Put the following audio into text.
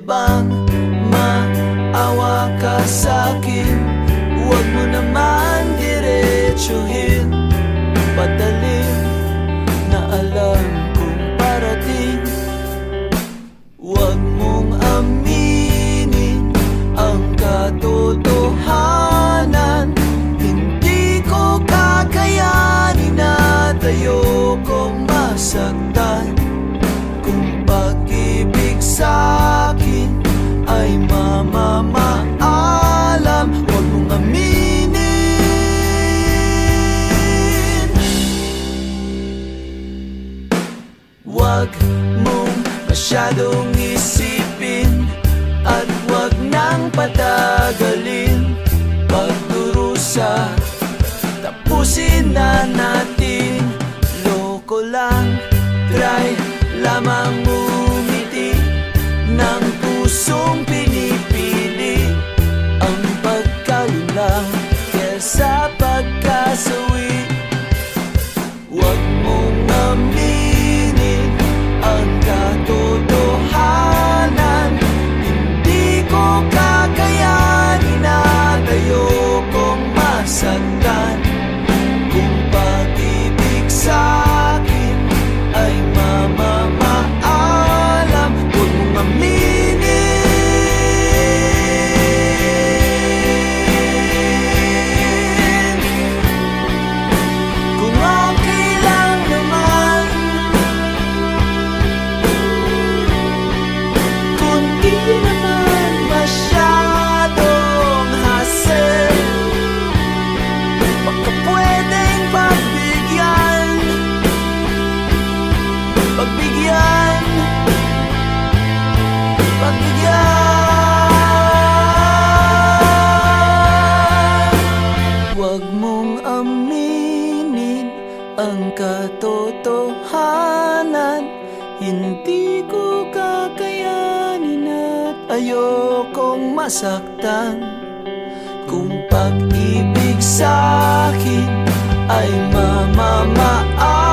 bang maawa ka sa'kin? Huwag mo naman diretsuhin, padalin na alam kong parating. Huwag mong aminin ang katotohanan, hindi ko kakayanin at ayokong masaktan. Kung pag-ibig sa'kin ay mamamaalam, huwag mong aminin. Huwag mong masyadong isipin at huwag nang patagalin pagdurusa. Tapusin na natin, loko lang. Try lamang umiti ng pusong pinipili ang pagkalulang kesa pagkasawi. Huwag mong aminin ang katotohanan, hindi ko kakayanin at ayokong masaktan. Kung pag-ibig sa'kin ay mamamaalam, huwag mong aminin. Kung okay lang naman, kung di naman masyadong hassle, baka pwedeng pagbigyan, pagbigyan, pagbigyan. Huwag mong aminin ang katotohanan, hindi ko kakayanin at ayokong masaktan. Kung pag-ibig sa'kin ay mamamaalam,